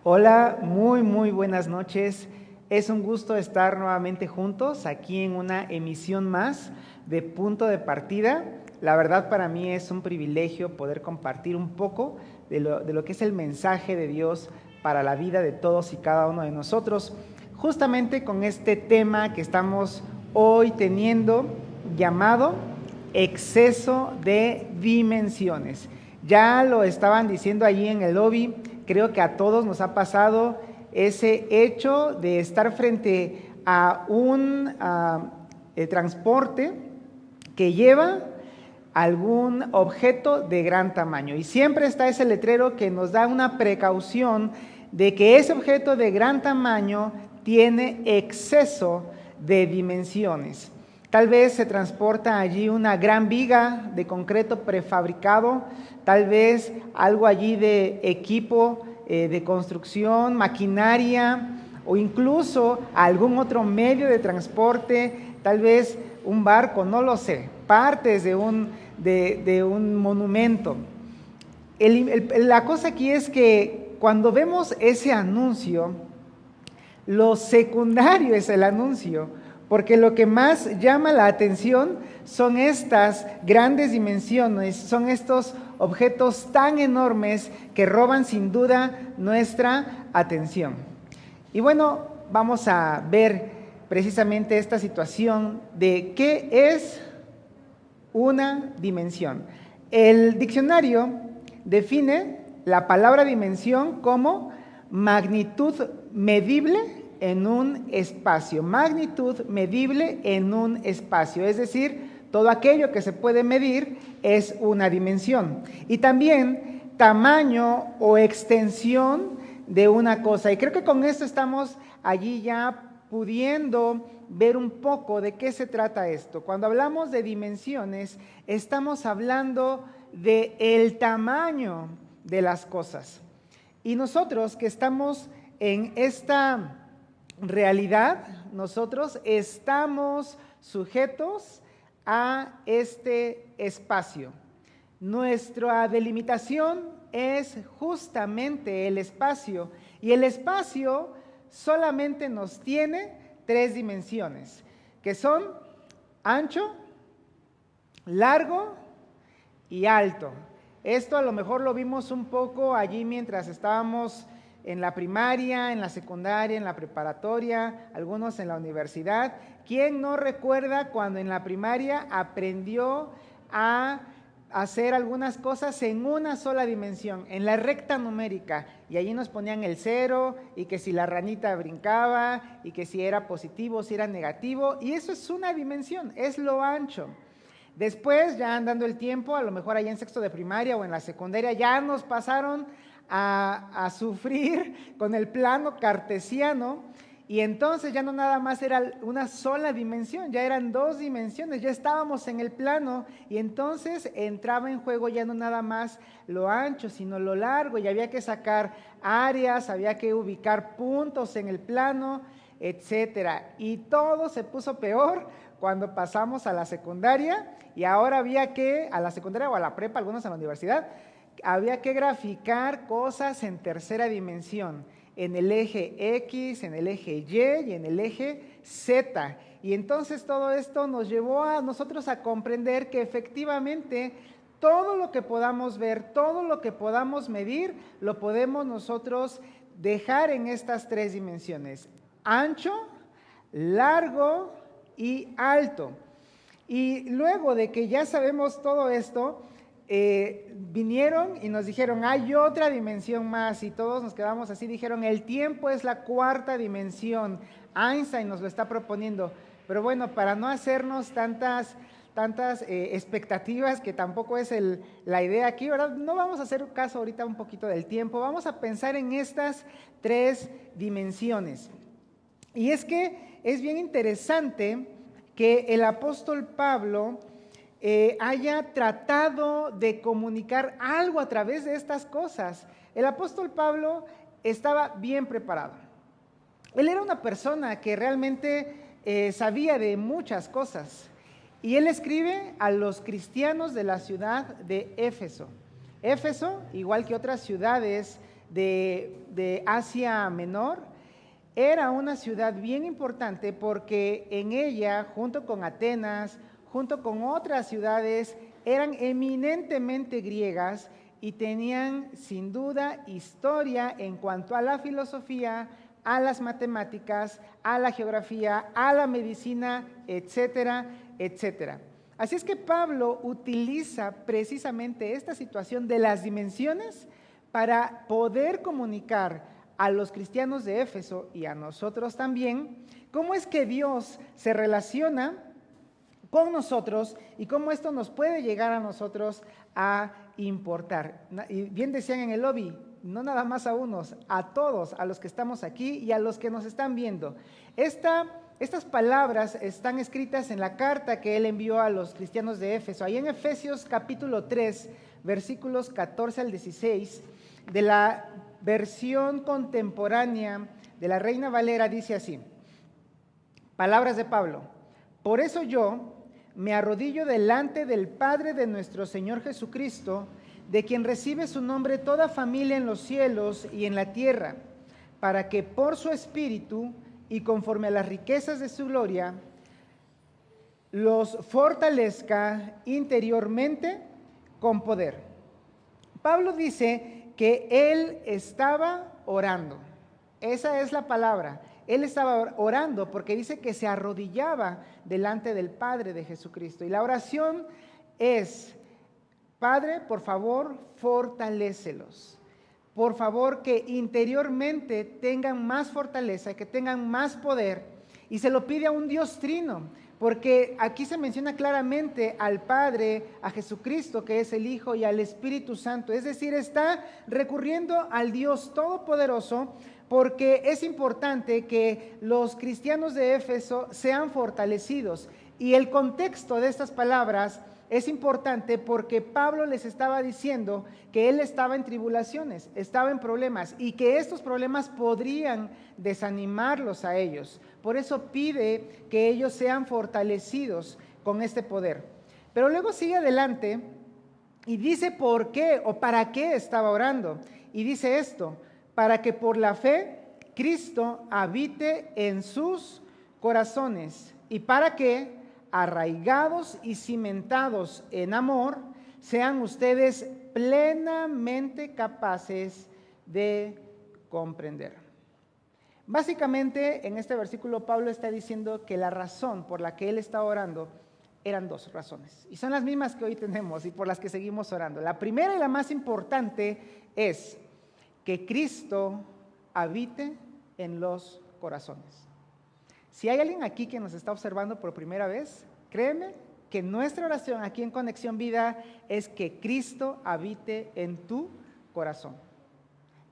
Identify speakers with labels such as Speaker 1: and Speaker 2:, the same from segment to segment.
Speaker 1: Hola, muy buenas noches. Es un gusto estar nuevamente juntos aquí en una emisión más de Punto de Partida. La verdad para mí es un privilegio poder compartir un poco de lo que es el mensaje de Dios para la vida de todos y cada uno de nosotros. Justamente con este tema que estamos hoy teniendo llamado exceso de dimensiones. Ya lo estaban diciendo allí en el lobby. Creo que a todos nos ha pasado ese hecho de estar frente a un transporte que lleva algún objeto de gran tamaño. Y siempre está ese letrero que nos da una precaución de que ese objeto de gran tamaño tiene exceso de dimensiones. Tal vez se transporta allí una gran viga de concreto prefabricado, tal vez algo allí de equipo de construcción, maquinaria o incluso algún otro medio de transporte, tal vez un barco, no lo sé, partes de un monumento. La cosa aquí es que cuando vemos ese anuncio, lo secundario es el anuncio, porque lo que más llama la atención son estas grandes dimensiones, son estos objetos tan enormes que roban sin duda nuestra atención. Y bueno, vamos a ver precisamente esta situación de qué es una dimensión. El diccionario define la palabra dimensión como magnitud medible en un espacio. Magnitud medible en un espacio, es decir, todo aquello que se puede medir es una dimensión. Y también tamaño o extensión de una cosa. Y creo que con esto estamos allí ya pudiendo ver un poco de qué se trata esto. Cuando hablamos de dimensiones, estamos hablando de el tamaño de las cosas. Y nosotros que estamos en esta realidad, nosotros estamos sujetos a este espacio. Nuestra delimitación es justamente el espacio, y el espacio solamente nos tiene tres dimensiones, que son ancho, largo y alto. Esto a lo mejor lo vimos un poco allí mientras estábamos en la primaria, en la secundaria, en la preparatoria, algunos en la universidad. ¿Quién no recuerda cuando en la primaria aprendió a hacer algunas cosas en una sola dimensión, en la recta numérica? Y allí nos ponían el 0 y que si la ranita brincaba y que si era positivo, si era negativo, y eso es una dimensión, es lo ancho. Después, ya andando el tiempo, a lo mejor allá en sexto de primaria o en la secundaria, ya nos pasaron a sufrir con el plano cartesiano, y entonces ya no nada más era una sola dimensión, ya eran dos dimensiones, ya estábamos en el plano, y entonces entraba en juego ya no nada más lo ancho, sino lo largo, y había que sacar áreas, había que ubicar puntos en el plano, etcétera. Y todo se puso peor cuando pasamos a la secundaria, y ahora había que, a la secundaria o a la prepa, algunos a la universidad, había que graficar cosas en tercera dimensión, en el eje X, en el eje Y y en el eje Z. Y entonces todo esto nos llevó a nosotros a comprender que efectivamente todo lo que podamos ver, todo lo que podamos medir, lo podemos nosotros dejar en estas tres dimensiones: ancho, largo y alto. Y luego de que ya sabemos todo esto, vinieron y nos dijeron, hay otra dimensión más, y todos nos quedamos así, dijeron, el tiempo es la cuarta dimensión, Einstein nos lo está proponiendo. Pero bueno, para no hacernos tantas expectativas, que tampoco es la idea aquí, ¿verdad? No vamos a hacer caso ahorita un poquito del tiempo, vamos a pensar en estas tres dimensiones. Y es que es bien interesante que el apóstol Pablo haya tratado de comunicar algo a través de estas cosas. El apóstol Pablo estaba bien preparado. Él era una persona que realmente sabía de muchas cosas. Y él escribe a los cristianos de la ciudad de Éfeso. Éfeso, igual que otras ciudades de Asia Menor, era una ciudad bien importante porque en ella, junto con Atenas, junto con otras ciudades, eran eminentemente griegas y tenían sin duda historia en cuanto a la filosofía, a las matemáticas, a la geografía, a la medicina, etcétera, etcétera. Así es que Pablo utiliza precisamente esta situación de las dimensiones para poder comunicar a los cristianos de Éfeso y a nosotros también cómo es que Dios se relaciona con nosotros y cómo esto nos puede llegar a nosotros a importar. Y bien decían en el lobby, no nada más a unos, a todos, a los que estamos aquí y a los que nos están viendo. Estas palabras están escritas en la carta que él envió a los cristianos de Éfeso. Ahí en Efesios capítulo 3, versículos 14 al 16, de la versión contemporánea de la Reina Valera, dice así: palabras de Pablo. Por eso yo me arrodillo delante del Padre de nuestro Señor Jesucristo, de quien recibe su nombre toda familia en los cielos y en la tierra, para que por su Espíritu y conforme a las riquezas de su gloria, los fortalezca interiormente con poder. Pablo dice que él estaba orando. Esa es la palabra. Él estaba orando porque dice que se arrodillaba delante del Padre de Jesucristo. Y la oración es: Padre, por favor, fortalécelos. Por favor, que interiormente tengan más fortaleza, que tengan más poder. Y se lo pide a un Dios trino, porque aquí se menciona claramente al Padre, a Jesucristo, que es el Hijo, y al Espíritu Santo. Es decir, está recurriendo al Dios Todopoderoso, porque es importante que los cristianos de Éfeso sean fortalecidos. Y el contexto de estas palabras es importante porque Pablo les estaba diciendo que él estaba en tribulaciones, estaba en problemas y que estos problemas podrían desanimarlos a ellos. Por eso pide que ellos sean fortalecidos con este poder. Pero luego sigue adelante y dice por qué o para qué estaba orando. Y dice esto: para que por la fe Cristo habite en sus corazones y para que, arraigados y cimentados en amor, sean ustedes plenamente capaces de comprender. Básicamente, en este versículo Pablo está diciendo que la razón por la que él está orando eran dos razones, y son las mismas que hoy tenemos y por las que seguimos orando. La primera y la más importante es que Cristo habite en los corazones. Si hay alguien aquí que nos está observando por primera vez, créeme que nuestra oración aquí en Conexión Vida es que Cristo habite en tu corazón.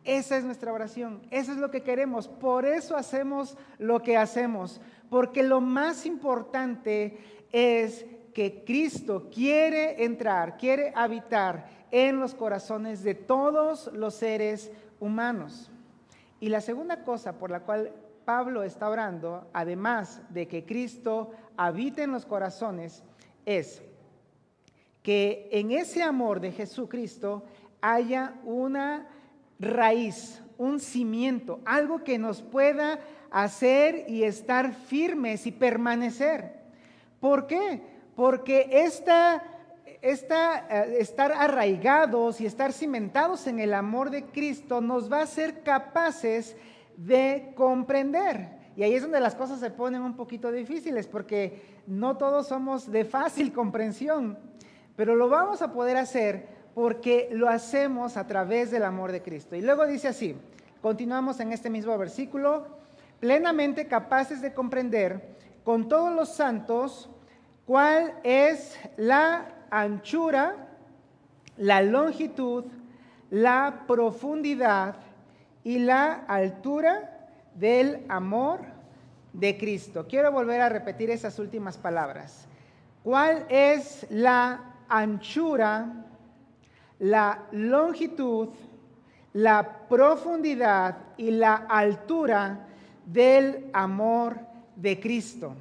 Speaker 1: Esa es nuestra oración, eso es lo que queremos, por eso hacemos lo que hacemos, porque lo más importante es que Cristo quiere entrar, quiere habitar en los corazones de todos los seres humanos. Y la segunda cosa por la cual Pablo está orando, además de que Cristo habite en los corazones, es que en ese amor de Jesucristo haya una raíz, un cimiento, algo que nos pueda hacer y estar firmes y permanecer. ¿Por qué? Porque estar arraigados y estar cimentados en el amor de Cristo nos va a hacer capaces de comprender. Y ahí es donde las cosas se ponen un poquito difíciles, porque no todos somos de fácil comprensión, pero lo vamos a poder hacer porque lo hacemos a través del amor de Cristo. Y luego dice así, continuamos en este mismo versículo: plenamente capaces de comprender con todos los santos cuál es la anchura, la longitud, la profundidad y la altura del amor de Cristo. Quiero volver a repetir esas últimas palabras. ¿Cuál es la anchura, la longitud, la profundidad y la altura del amor de Cristo?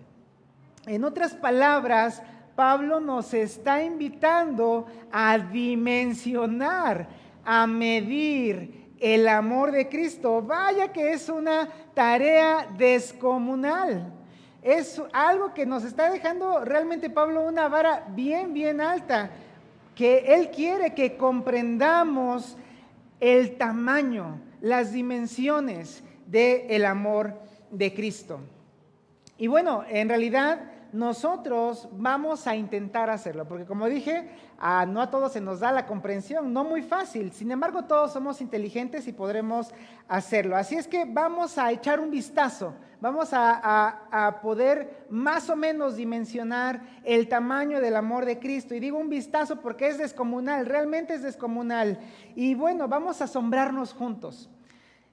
Speaker 1: En otras palabras, Pablo nos está invitando a dimensionar, a medir el amor de Cristo. Vaya que es una tarea descomunal. Es algo que nos está dejando realmente Pablo una vara bien, bien alta, que él quiere que comprendamos el tamaño, las dimensiones del amor de Cristo. Y bueno, en realidad nosotros vamos a intentar hacerlo, porque como dije, no a todos se nos da la comprensión, no muy fácil. Sin embargo, todos somos inteligentes y podremos hacerlo. Así es que vamos a echar un vistazo, vamos a poder más o menos dimensionar el tamaño del amor de Cristo. Y digo un vistazo porque es descomunal, realmente es descomunal. Y bueno, vamos a asombrarnos juntos.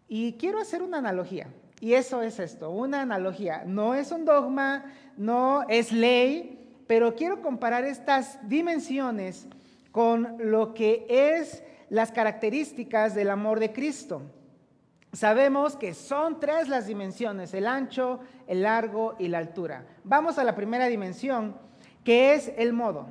Speaker 1: Y quiero hacer una analogía. Y eso es esto, una analogía. No es un dogma, no es ley, pero quiero comparar estas dimensiones con lo que es las características del amor de Cristo. Sabemos que son 3 las dimensiones: el ancho, el largo y la altura. Vamos a la primera dimensión, que es el modo,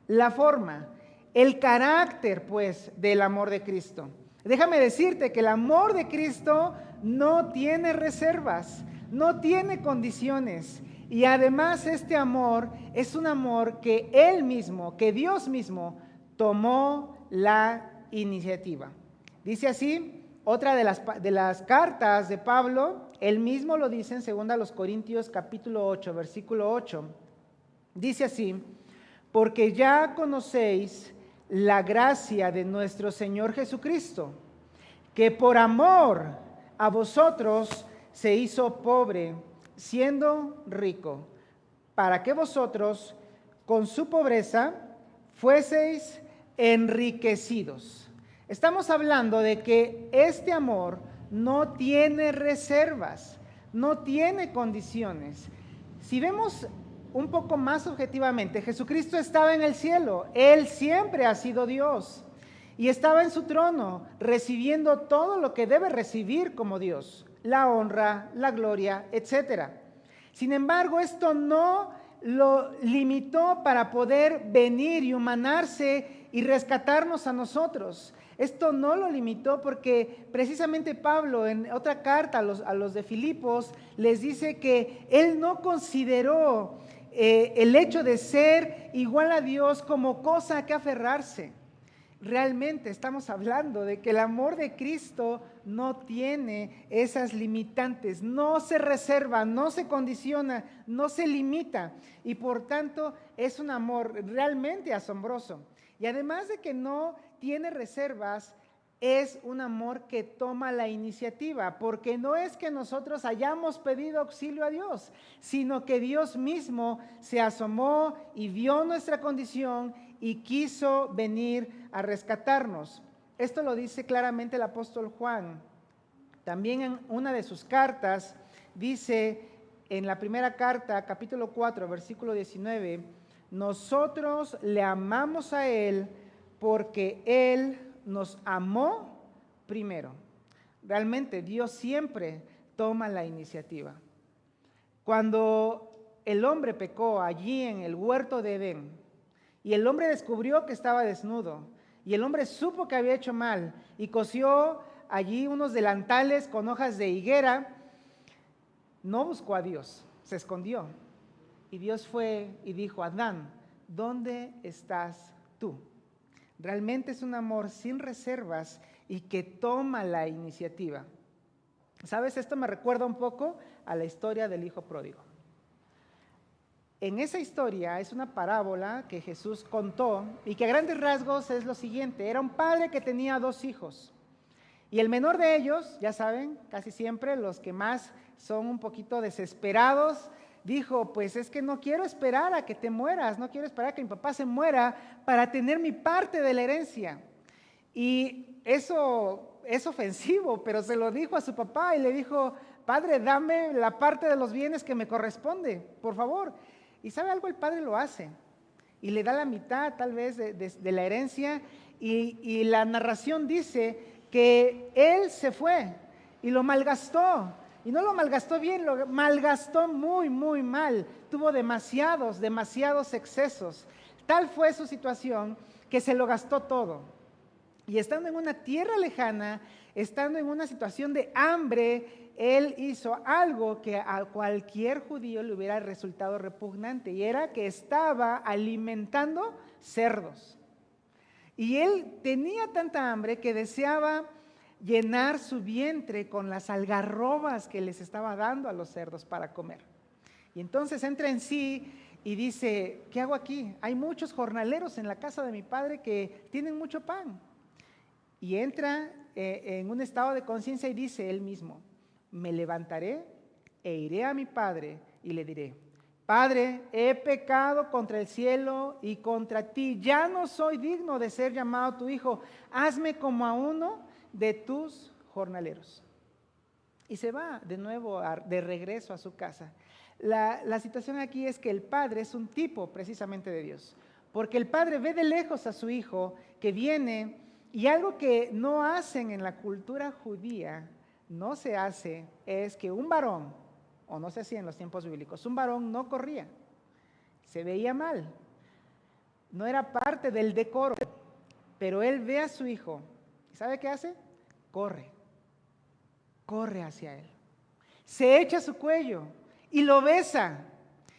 Speaker 1: la forma, el carácter, pues, del amor de Cristo. Déjame decirte que el amor de Cristo no tiene reservas, no tiene condiciones, y además este amor es un amor que Él mismo, que Dios mismo tomó la iniciativa. Dice así, otra de las cartas de Pablo, él mismo lo dice en 2 Corintios capítulo 8, versículo 8, dice así: porque ya conocéis la gracia de nuestro Señor Jesucristo, que por amor a vosotros se hizo pobre, siendo rico, para que vosotros con su pobreza fueseis enriquecidos. Estamos hablando de que este amor no tiene reservas, no tiene condiciones. Si vemos un poco más objetivamente, Jesucristo estaba en el cielo, Él siempre ha sido Dios. Y estaba en su trono, recibiendo todo lo que debe recibir como Dios, la honra, la gloria, etc. Sin embargo, esto no lo limitó para poder venir y humanarse y rescatarnos a nosotros. Esto no lo limitó porque precisamente Pablo en otra carta a los de Filipos les dice que él no consideró el hecho de ser igual a Dios como cosa a que aferrarse. Realmente estamos hablando de que el amor de Cristo no tiene esas limitantes, no se reserva, no se condiciona, no se limita, y por tanto es un amor realmente asombroso. Y además de que no tiene reservas, es un amor que toma la iniciativa, porque no es que nosotros hayamos pedido auxilio a Dios, sino que Dios mismo se asomó y vio nuestra condición y quiso venir a rescatarnos. Esto lo dice claramente el apóstol Juan. También en una de sus cartas dice, en la primera carta, capítulo 4, versículo 19, nosotros le amamos a Él porque Él nos amó primero. Realmente Dios siempre toma la iniciativa. Cuando el hombre pecó allí en el huerto de Edén, y el hombre descubrió que estaba desnudo, y el hombre supo que había hecho mal, y cosió allí unos delantales con hojas de higuera, no buscó a Dios, se escondió. Y Dios fue y dijo: Adán, ¿dónde estás tú? Realmente es un amor sin reservas y que toma la iniciativa. ¿Sabes? Esto me recuerda un poco a la historia del hijo pródigo. En esa historia es una parábola que Jesús contó y que a grandes rasgos es lo siguiente: era un padre que tenía 2 hijos y el menor de ellos, ya saben, casi siempre los que más son un poquito desesperados, dijo: pues es que no quiero esperar a que te mueras, no quiero esperar a que mi papá se muera para tener mi parte de la herencia. Y eso es ofensivo, pero se lo dijo a su papá y le dijo: padre, dame la parte de los bienes que me corresponde, por favor. Y ¿sabe algo? El padre lo hace y le da la mitad tal vez de la herencia, y la narración dice que él se fue y lo malgastó. Y no lo malgastó bien, lo malgastó muy, muy mal. Tuvo demasiados excesos. Tal fue su situación que se lo gastó todo. Y estando en una tierra lejana, estando en una situación de hambre, él hizo algo que a cualquier judío le hubiera resultado repugnante, y era que estaba alimentando cerdos. Y él tenía tanta hambre que deseaba llenar su vientre con las algarrobas que les estaba dando a los cerdos para comer. Y entonces entra en sí y dice, ¿qué hago aquí? Hay muchos jornaleros en la casa de mi padre que tienen mucho pan. Y entra en un estado de conciencia y dice él mismo, me levantaré e iré a mi padre y le diré, Padre, he pecado contra el cielo y contra ti, ya no soy digno de ser llamado tu hijo, hazme como a uno de tus jornaleros. Y se va de nuevo de regreso a su casa. La situación aquí es que el padre es un tipo precisamente de Dios, porque el padre ve de lejos a su hijo que viene, y algo que no hacen en la cultura judía, no se hace, es que un varón, o no se hacía en los tiempos bíblicos, un varón no corría, se veía mal, no era parte del decoro, pero él ve a su hijo, ¿y sabe qué hace? Corre hacia él, se echa a su cuello y lo besa,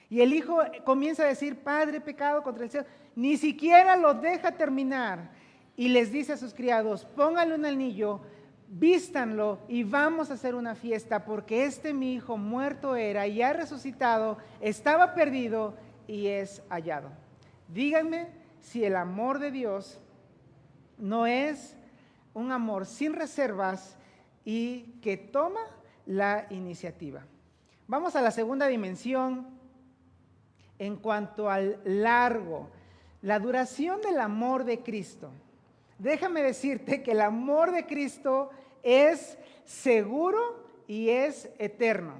Speaker 1: y el hijo comienza a decir, Padre, he pecado contra el cielo, ni siquiera lo deja terminar, y les dice a sus criados, pónganle un anillo, vístanlo y vamos a hacer una fiesta, porque mi hijo muerto era y ha resucitado, estaba perdido y es hallado. Díganme si el amor de Dios no es un amor sin reservas y que toma la iniciativa. Vamos a la segunda dimensión en cuanto al largo, la duración del amor de Cristo. Déjame decirte que el amor de Cristo es seguro y es eterno.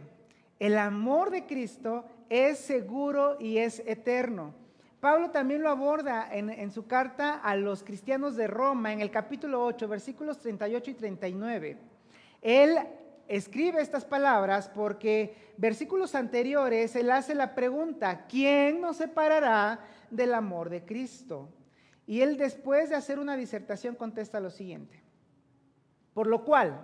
Speaker 1: El amor de Cristo es seguro y es eterno. Pablo también lo aborda en su carta a los cristianos de Roma, en el capítulo 8, versículos 38 y 39. Él escribe estas palabras porque versículos anteriores él hace la pregunta, ¿quién nos separará del amor de Cristo? Y él, después de hacer una disertación, contesta lo siguiente: por lo cual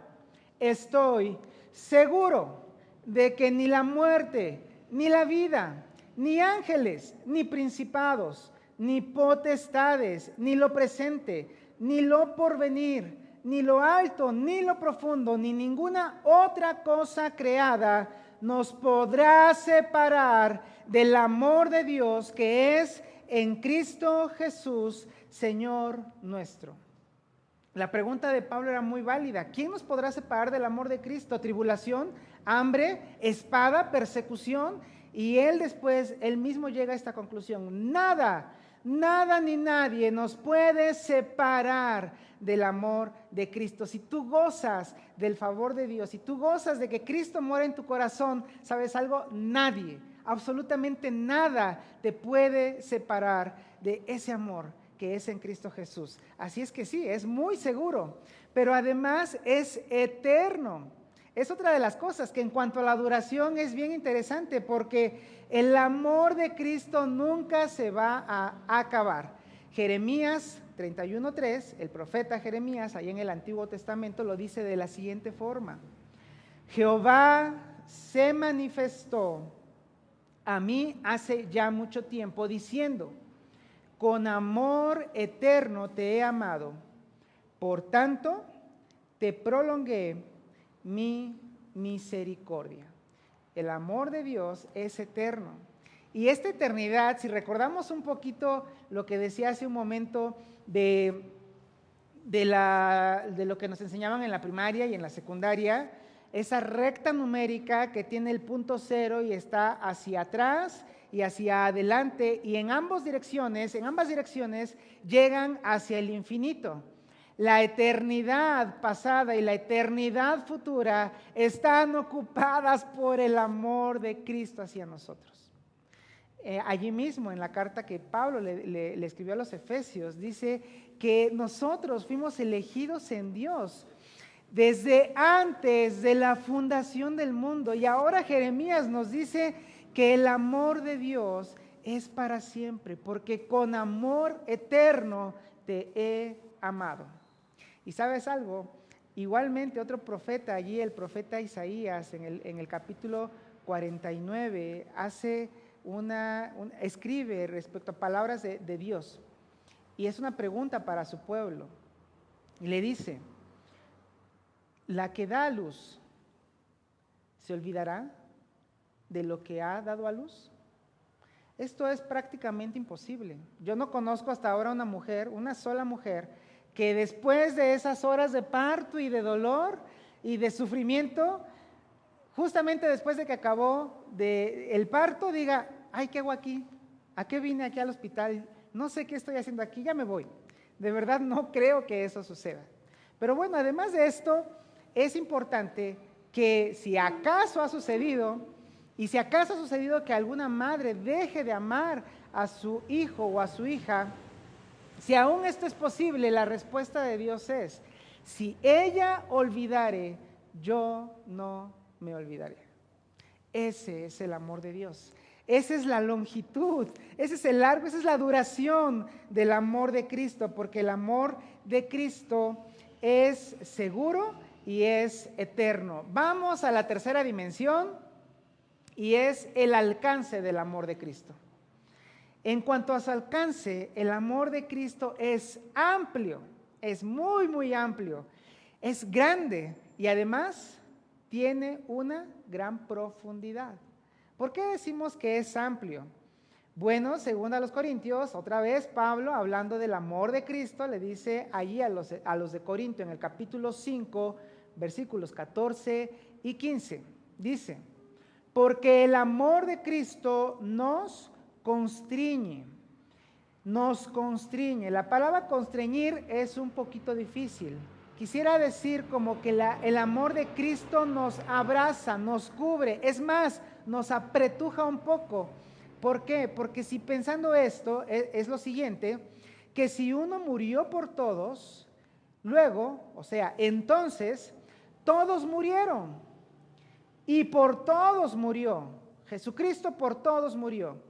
Speaker 1: estoy seguro de que ni la muerte, ni la vida, ni ángeles, ni principados, ni potestades, ni lo presente, ni lo porvenir, ni lo alto, ni lo profundo, ni ninguna otra cosa creada nos podrá separar del amor de Dios que es en Cristo Jesús, Señor nuestro. La pregunta de Pablo era muy válida. ¿Quién nos podrá separar del amor de Cristo? ¿Tribulación, hambre, espada, persecución? Y él después, él mismo llega a esta conclusión. Nada ni nadie nos puede separar del amor de Cristo. Si tú gozas del favor de Dios, si tú gozas de que Cristo muere en tu corazón, ¿sabes algo? Nadie, absolutamente nada te puede separar de ese amor que es en Cristo Jesús. Así es que sí, es muy seguro, pero además es eterno. Es otra de las cosas que en cuanto a la duración es bien interesante, porque el amor de Cristo nunca se va a acabar. Jeremías 31:3, el profeta Jeremías, ahí en el Antiguo Testamento, lo dice de la siguiente forma: Jehová se manifestó a mí hace ya mucho tiempo, diciendo, con amor eterno te he amado, por tanto te prolongué mi misericordia. El amor de Dios es eterno. Y esta eternidad, si recordamos un poquito lo que decía hace un momento de lo que nos enseñaban en la primaria y en la secundaria, esa recta numérica que tiene el punto cero y está hacia atrás y hacia adelante, y en ambas direcciones llegan hacia el infinito. La eternidad pasada y la eternidad futura están ocupadas por el amor de Cristo hacia nosotros. Allí mismo en la carta que Pablo le escribió a los Efesios, dice que nosotros fuimos elegidos en Dios desde antes de la fundación del mundo, y ahora Jeremías nos dice que el amor de Dios es para siempre, porque con amor eterno te he amado. Y ¿sabes algo? Igualmente otro profeta allí, el profeta Isaías, en el capítulo 49, escribe respecto a palabras de Dios. Y es una pregunta para su pueblo. Y le dice, la que da a luz, ¿se olvidará de lo que ha dado a luz? Esto es prácticamente imposible. Yo no conozco hasta ahora una mujer, una sola mujer, que después de esas horas de parto y de dolor y de sufrimiento, justamente después de que acabó el parto, diga, ay, ¿qué hago aquí? ¿A qué vine aquí al hospital? No sé qué estoy haciendo aquí, ya me voy. De verdad no creo que eso suceda. Pero bueno, además de esto, es importante que si acaso ha sucedido, y si acaso ha sucedido que alguna madre deje de amar a su hijo o a su hija, si aún esto es posible, la respuesta de Dios es, si ella olvidare, yo no me olvidaré. Ese es el amor de Dios. Esa es la longitud, ese es el largo, esa es la duración del amor de Cristo, porque el amor de Cristo es seguro y es eterno. Vamos a la tercera dimensión y es el alcance del amor de Cristo. En cuanto a su alcance, el amor de Cristo es amplio, es muy, muy amplio, es grande y además tiene una gran profundidad. ¿Por qué decimos que es amplio? Bueno, según a los Corintios, otra vez Pablo, hablando del amor de Cristo, le dice allí a los de Corinto en el capítulo 5, versículos 14 y 15, dice, porque el amor de Cristo nos constriñe. La palabra constreñir es un poquito difícil. Quisiera decir como que el amor de Cristo nos abraza, nos cubre, es más, nos apretuja un poco. ¿Por qué? Porque si pensando esto es lo siguiente, que si uno murió por todos, luego, o sea, entonces, todos murieron. Y por todos murió. Jesucristo por todos murió.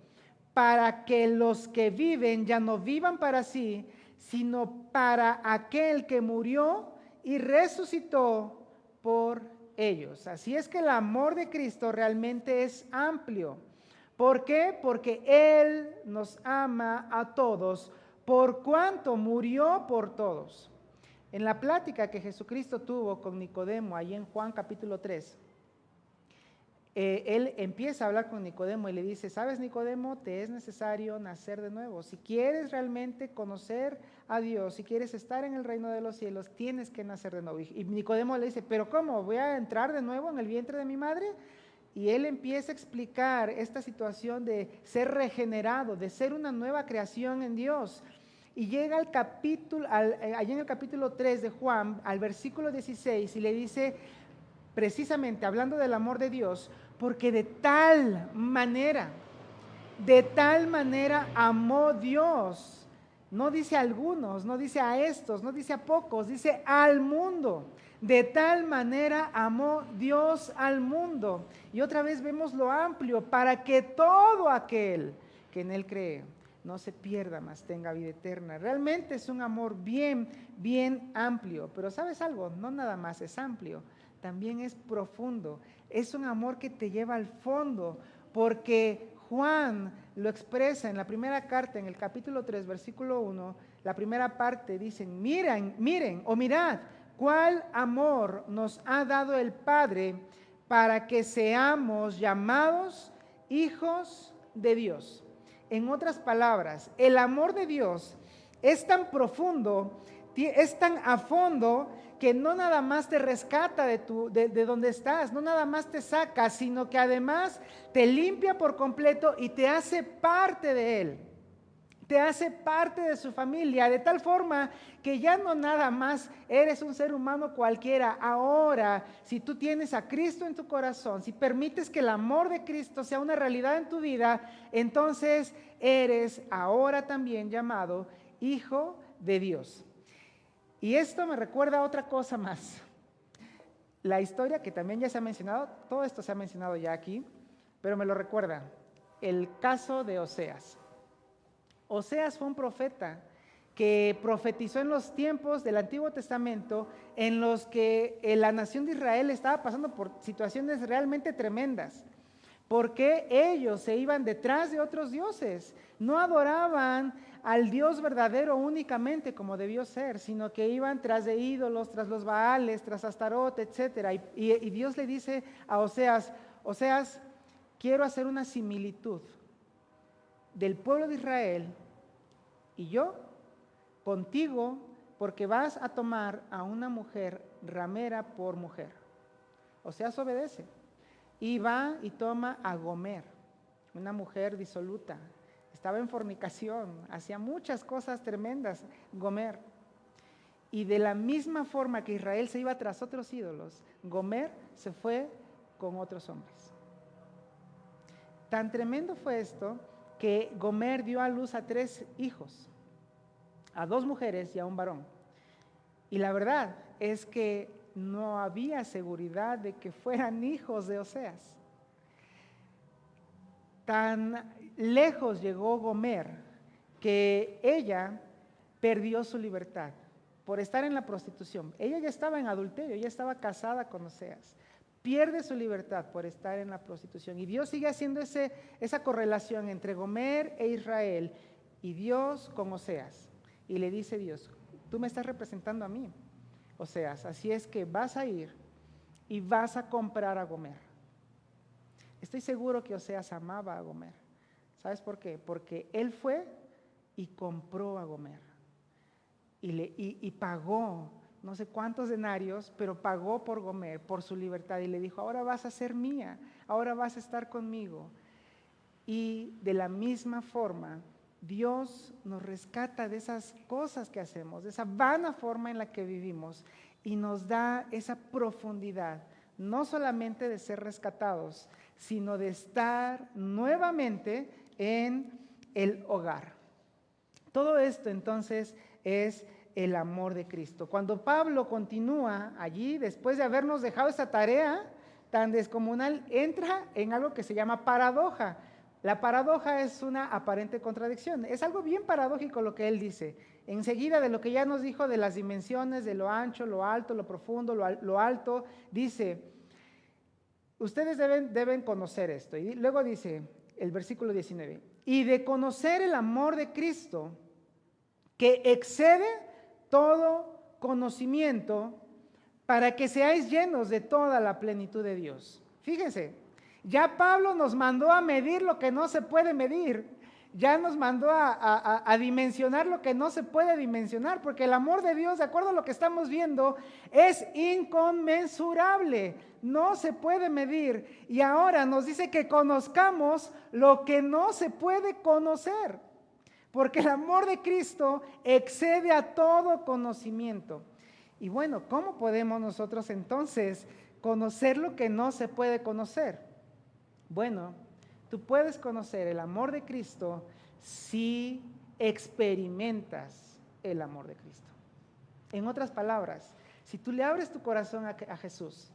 Speaker 1: Para que los que viven ya no vivan para sí, sino para aquel que murió y resucitó por ellos. Así es que el amor de Cristo realmente es amplio. ¿Por qué? Porque Él nos ama a todos, por cuanto murió por todos. En la plática que Jesucristo tuvo con Nicodemo, ahí en Juan capítulo 3, él empieza a hablar con Nicodemo y le dice, ¿sabes, Nicodemo? Te es necesario nacer de nuevo. Si quieres realmente conocer a Dios, si quieres estar en el reino de los cielos, tienes que nacer de nuevo. Y Nicodemo le dice, ¿pero cómo? ¿Voy a entrar de nuevo en el vientre de mi madre? Y él empieza a explicar esta situación de ser regenerado, de ser una nueva creación en Dios. Y llega al capítulo, allá en el capítulo 3 de Juan, al versículo 16, y le dice, precisamente hablando del amor de Dios, porque de tal manera amó Dios. No dice a algunos, no dice a estos, no dice a pocos, dice al mundo. De tal manera amó Dios al mundo. Y otra vez vemos lo amplio, para que todo aquel que en Él cree no se pierda, mas tenga vida eterna. Realmente es un amor bien, bien amplio. Pero ¿sabes algo? No nada más es amplio, también es profundo. Es un amor que te lleva al fondo, porque Juan lo expresa en la primera carta, en el capítulo 3, versículo 1, la primera parte dicen, miren o mirad, cuál amor nos ha dado el Padre para que seamos llamados hijos de Dios. En otras palabras, el amor de Dios es tan profundo, es tan a fondo, que no nada más te rescata de donde estás, no nada más te saca, sino que además te limpia por completo y te hace parte de Él. Te hace parte de su familia, de tal forma que ya no nada más eres un ser humano cualquiera. Ahora, si tú tienes a Cristo en tu corazón, si permites que el amor de Cristo sea una realidad en tu vida, entonces eres ahora también llamado hijo de Dios. Y esto me recuerda a otra cosa más. La historia que también ya se ha mencionado, todo esto se ha mencionado ya aquí, pero me lo recuerda, el caso de Oseas. Oseas fue un profeta que profetizó en los tiempos del Antiguo Testamento, en los que la nación de Israel estaba pasando por situaciones realmente tremendas, porque ellos se iban detrás de otros dioses, no adoraban al Dios verdadero únicamente como debió ser, sino que iban tras de ídolos, tras los Baales, tras Astarot, etc. Y Dios le dice a Oseas: Oseas, quiero hacer una similitud del pueblo de Israel y yo contigo, porque vas a tomar a una mujer ramera por mujer. Oseas obedece y va y toma a Gomer, una mujer disoluta, estaba en fornicación, hacía muchas cosas tremendas, Gomer. Y de la misma forma que Israel se iba tras otros ídolos, Gomer se fue con otros hombres. Tan tremendo fue esto que Gomer dio a luz a 3 hijos, a 2 mujeres y a un varón. Y la verdad es que no había seguridad de que fueran hijos de Oseas. Tan lejos llegó Gomer que ella perdió su libertad por estar en la prostitución. Ella ya estaba en adulterio, ella estaba casada con Oseas. Pierde su libertad por estar en la prostitución. Y Dios sigue haciendo esa correlación entre Gomer e Israel y Dios con Oseas. Y le dice Dios: tú me estás representando a mí, Oseas, así es que vas a ir y vas a comprar a Gomer. Estoy seguro que Oseas amaba a Gomer. ¿Sabes por qué? Porque él fue y compró a Gomer. Y pagó no sé cuántos denarios, pero pagó por Gomer, por su libertad. Y le dijo: ahora vas a ser mía, ahora vas a estar conmigo. Y de la misma forma, Dios nos rescata de esas cosas que hacemos, de esa vana forma en la que vivimos, y nos da esa profundidad, no solamente de ser rescatados, sino de estar nuevamente en el hogar. Todo esto entonces es el amor de Cristo. Cuando Pablo continúa allí, después de habernos dejado esta tarea tan descomunal, entra en algo que se llama paradoja. La paradoja es una aparente contradicción. Es algo bien paradójico lo que él dice. Enseguida de lo que ya nos dijo de las dimensiones, de lo ancho, lo alto, lo profundo, lo alto, dice: ustedes deben conocer esto. Y luego dice el versículo 19, y de conocer el amor de Cristo, que excede todo conocimiento, para que seáis llenos de toda la plenitud de Dios. Fíjense, ya Pablo nos mandó a medir lo que no se puede medir, ya nos mandó a dimensionar lo que no se puede dimensionar, porque el amor de Dios, de acuerdo a lo que estamos viendo, es inconmensurable, no se puede medir. Y ahora nos dice que conozcamos lo que no se puede conocer, porque el amor de Cristo excede a todo conocimiento. Y bueno, ¿cómo podemos nosotros entonces conocer lo que no se puede conocer? Bueno, tú puedes conocer el amor de Cristo si experimentas el amor de Cristo. En otras palabras, si tú le abres tu corazón a Jesús,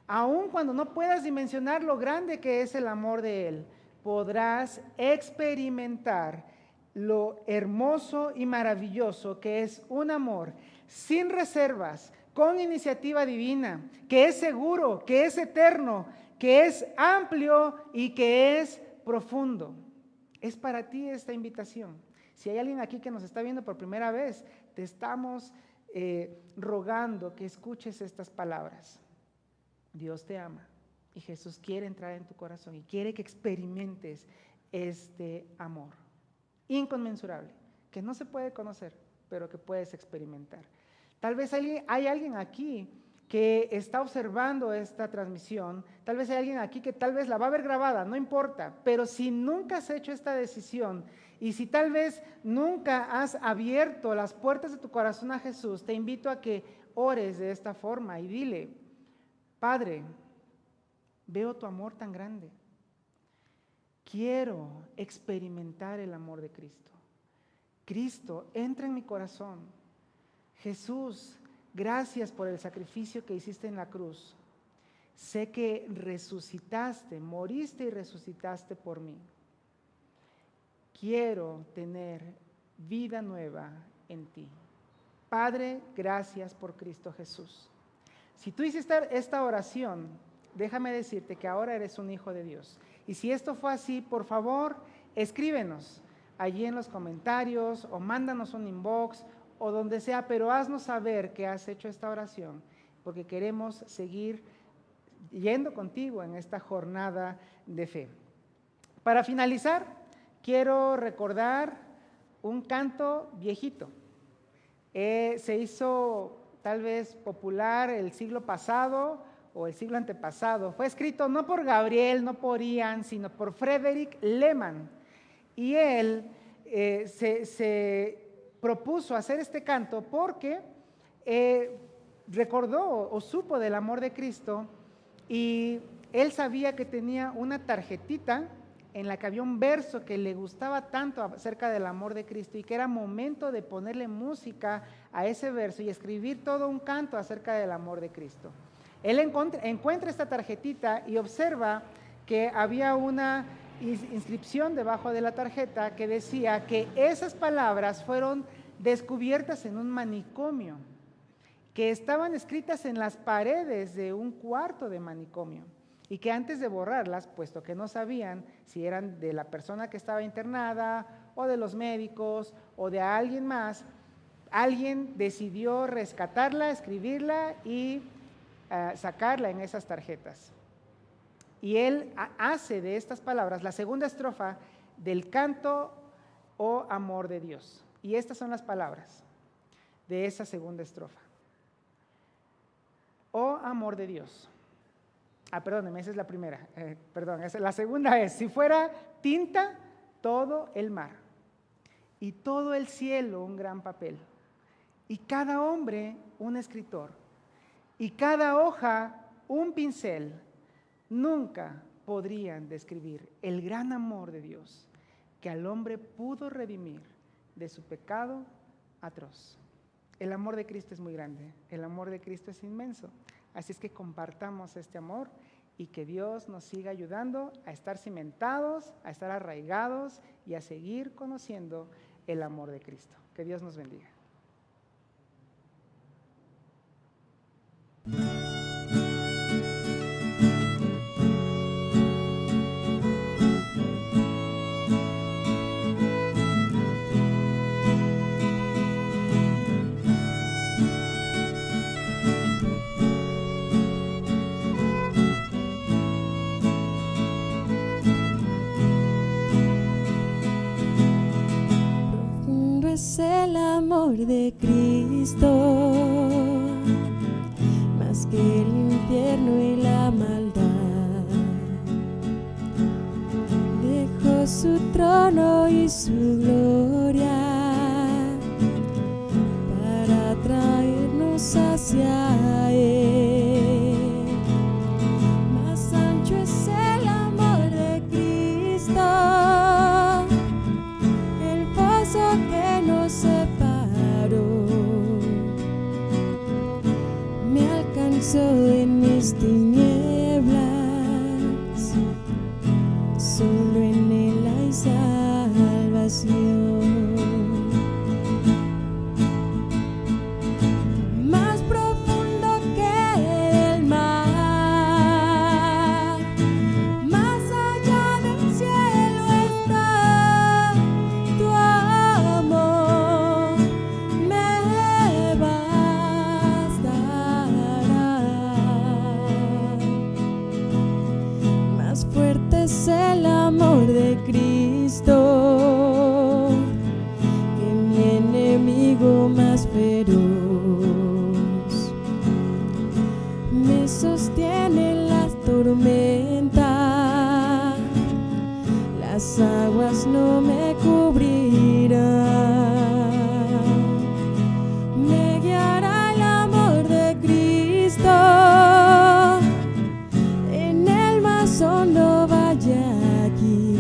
Speaker 1: aun cuando no puedas dimensionar lo grande que es el amor de Él, podrás experimentar lo hermoso y maravilloso que es un amor sin reservas, con iniciativa divina, que es seguro, que es eterno, que es amplio y que es profundo. Es para ti esta invitación. Si hay alguien aquí que nos está viendo por primera vez, te estamos rogando que escuches estas palabras. Dios te ama y Jesús quiere entrar en tu corazón y quiere que experimentes este amor inconmensurable, que no se puede conocer, pero que puedes experimentar. Tal vez hay alguien aquí que está observando esta transmisión, tal vez hay alguien aquí que tal vez la va a ver grabada, no importa, pero si nunca has hecho esta decisión y si tal vez nunca has abierto las puertas de tu corazón a Jesús, te invito a que ores de esta forma y dile: Padre, veo tu amor tan grande. Quiero experimentar el amor de Cristo. Cristo, entra en mi corazón. Jesús, gracias por el sacrificio que hiciste en la cruz. Sé que resucitaste, moriste y resucitaste por mí. Quiero tener vida nueva en ti. Padre, gracias por Cristo Jesús. Si tú hiciste esta oración, déjame decirte que ahora eres un hijo de Dios. Y si esto fue así, por favor, escríbenos allí en los comentarios o mándanos un inbox o donde sea, pero haznos saber que has hecho esta oración, porque queremos seguir yendo contigo en esta jornada de fe. Para finalizar, quiero recordar un canto viejito. Se hizo tal vez popular el siglo pasado o el siglo antepasado. Fue escrito no por Gabriel, no por Ian, sino por Frederick Lehman. Y él se propuso hacer este canto porque recordó o supo del amor de Cristo, y él sabía que tenía una tarjetita en la que había un verso que le gustaba tanto acerca del amor de Cristo y que era momento de ponerle música a ese verso y escribir todo un canto acerca del amor de Cristo. Él encuentra esta tarjetita y observa que había una inscripción debajo de la tarjeta que decía que esas palabras fueron descubiertas en un manicomio, que estaban escritas en las paredes de un cuarto de manicomio, y que antes de borrarlas, puesto que no sabían si eran de la persona que estaba internada o de los médicos o de alguien más, alguien decidió rescatarla, escribirla y sacarla en esas tarjetas. Y él hace de estas palabras la segunda estrofa del canto "Oh amor de Dios". Y estas son las palabras de esa segunda estrofa. Oh amor de Dios. Perdóneme, esa es la primera. La segunda es: si fuera tinta todo el mar, y todo el cielo un gran papel, y cada hombre un escritor, y cada hoja un pincel, nunca podrían describir el gran amor de Dios que al hombre pudo redimir de su pecado atroz. El amor de Cristo es muy grande, el amor de Cristo es inmenso. Así es que compartamos este amor y que Dios nos siga ayudando a estar cimentados, a estar arraigados y a seguir conociendo el amor de Cristo. Que Dios nos bendiga.
Speaker 2: Es el amor de Cristo, más que el infierno y la maldad. Dejó su trono y su gloria para traernos hacia Él. Más ancho es el amor de Cristo, que nos separó, me alcanzó en mis tinieblas, solo en Él hay salvación. Más profundo que el mar, más allá del cielo está tu amor, me bastará. Más fuerte es el amor de Cristo que mi enemigo más feroz. Me sostiene en las tormentas, las aguas no me cubrirán. Me guiará el amor de Cristo en el más hondo valle aquí.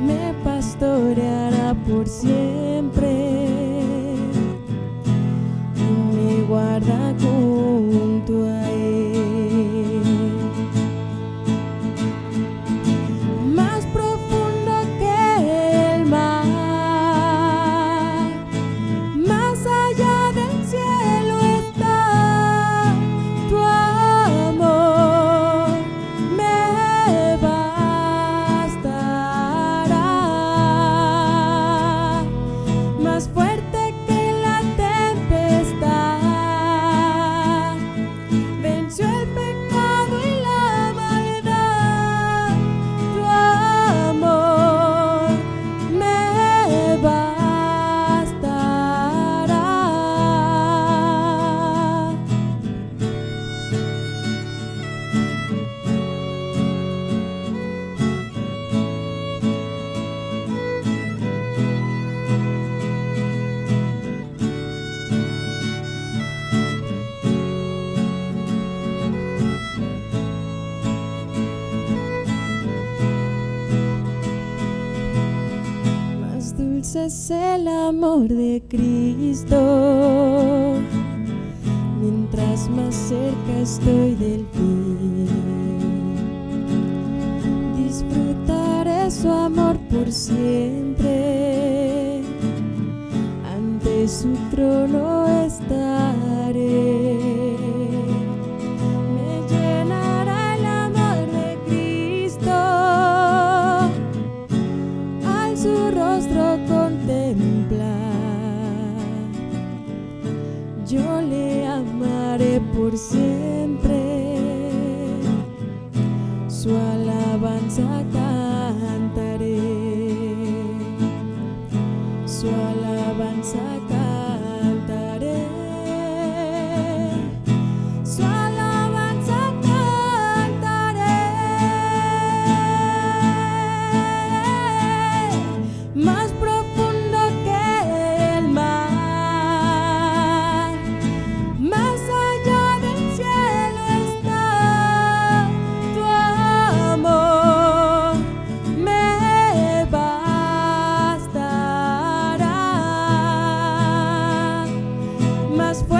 Speaker 2: Me pastoreará por siempre y me guarda junto a Él. Más profundo que el mar, más el amor de Cristo, mientras más cerca estoy del fin. Disfrutaré su amor por siempre, ante su trono estaré. Me llenará el amor de Cristo, al su rostro contemplar. Yo le amaré por siempre, su alabanza cantaré, su alabanza cantaré, su alabanza cantaré. Más profundo que el mar, más allá del cielo está tu amor, me bastará. Más fuerte